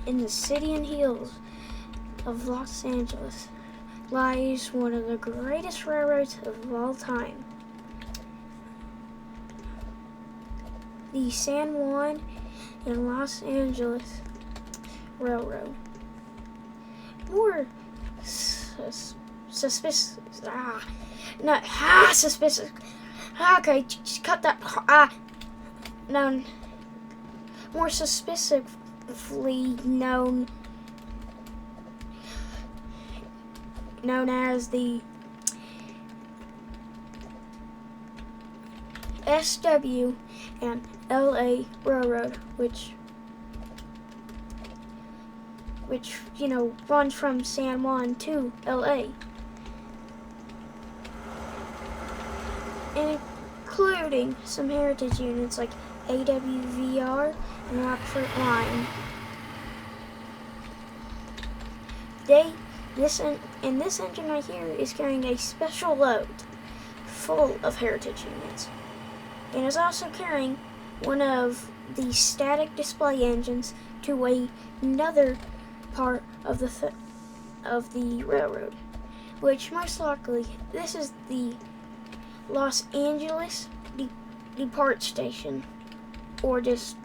in the city and hills of Los Angeles lies one of the greatest railroads of all time. The San Juan and Los Angeles Railroad. More suspicious. Suspicious. Okay, just cut that. No. More specifically known as the SW and LA Railroad, which runs from San Juan to LA, including some heritage units like AWVR and Rockford Line. This engine right here is carrying a special load full of heritage units, and is also carrying one of the static display engines to another part of the railroad, which most likely this is the Los Angeles Depart Station, or just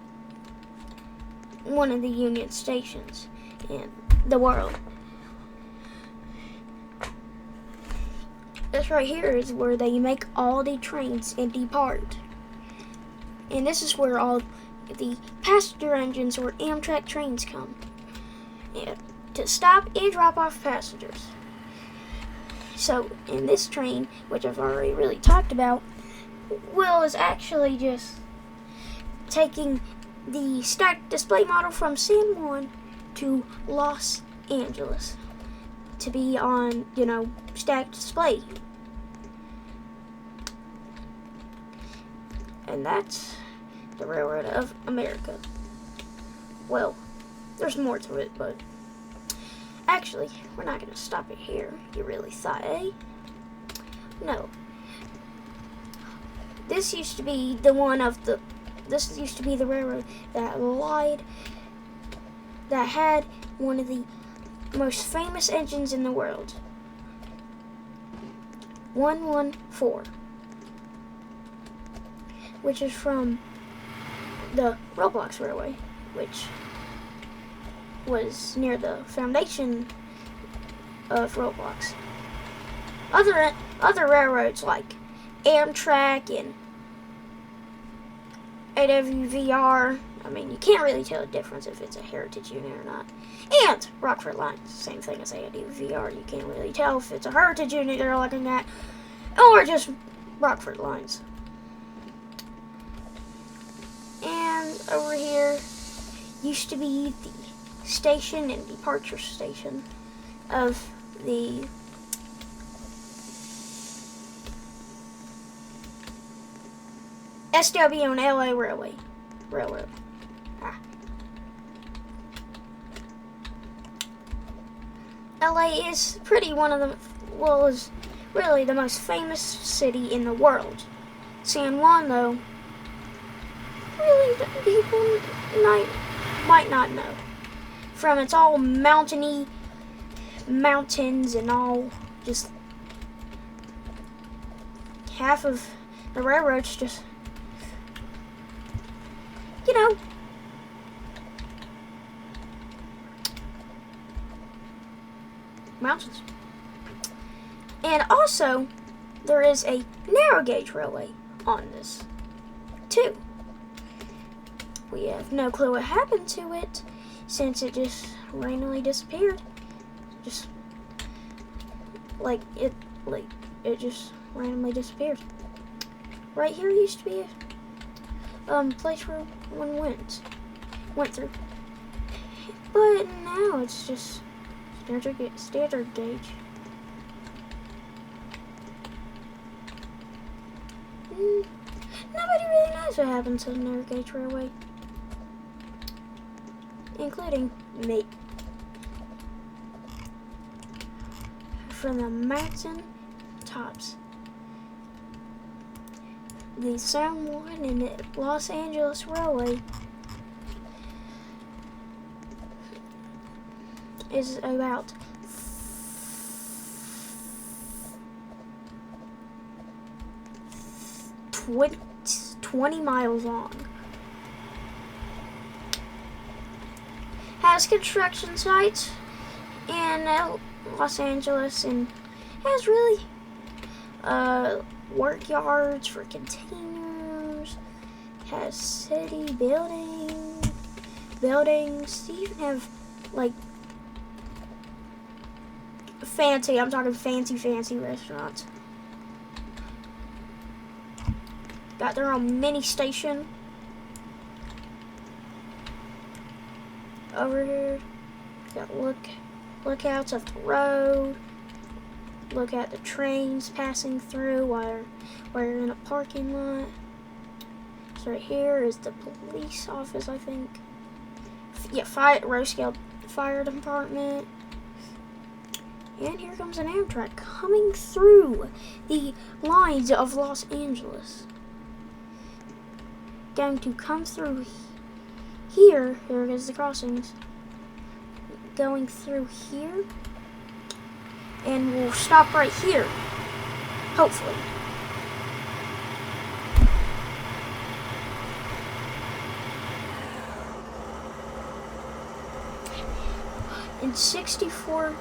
one of the Union stations in the world. This right here is where they make all the trains and depart. And this is where all the passenger engines or Amtrak trains come to stop and drop off passengers. So in this train, which I've already really talked about, Will is actually just taking the stacked display model from San Juan to Los Angeles to be on, stacked display. And that's the Railroad of America. Well, there's more to it, but actually, we're not going to stop it here. You really thought, eh? No. This used to be the railroad that had one of the most famous engines in the world. 114. Which is from the Roblox Railway, which was near the foundation of Roblox. Other railroads like Amtrak and AWVR, you can't really tell the difference if it's a heritage unit or not. And Rockford Line, same thing as AWVR. You can't really tell if it's a heritage unit you're looking at or just Rockford Lines. And over here used to be the station and departure station of the SW and LA Railroad. LA is is really the most famous city in the world. San Juan, though, really people might not know. From its all mountains and all, just half of the railroad's just, mountains. And also, there is a narrow gauge railway on this, too. We have no clue what happened to it, since it just randomly disappeared. It just randomly disappeared. Right here used to be a place where one went through, but now it's just standard gauge. Nobody really knows what happened to the narrow gauge railway, including me. From the mountain tops, the San Juan and Los Angeles Railway is about 20 miles long. Has construction sites in Los Angeles and has really work yards for containers. Has city buildings. They even have like fancy. I'm talking fancy restaurants. Got their own mini station over here. Got lookouts of the road. Look at the trains passing through while we're in a parking lot. So right here is the police office, I think. Yeah, Roseville Fire Department. And here comes an Amtrak coming through the lines of Los Angeles. Going to come through here. Here is the crossings. Going through here. And we'll stop right here. Hopefully. In 64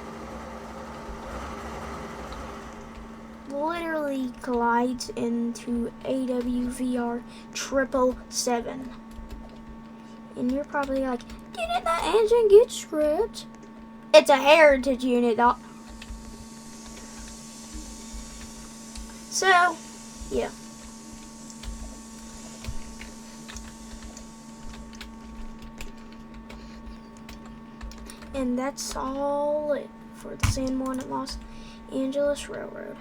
literally collides into AWVR 777. And you're probably like, didn't that engine get scrapped? It's a heritage unit, though. So, yeah. And that's all it for the San Juan and Los Angeles Railroad.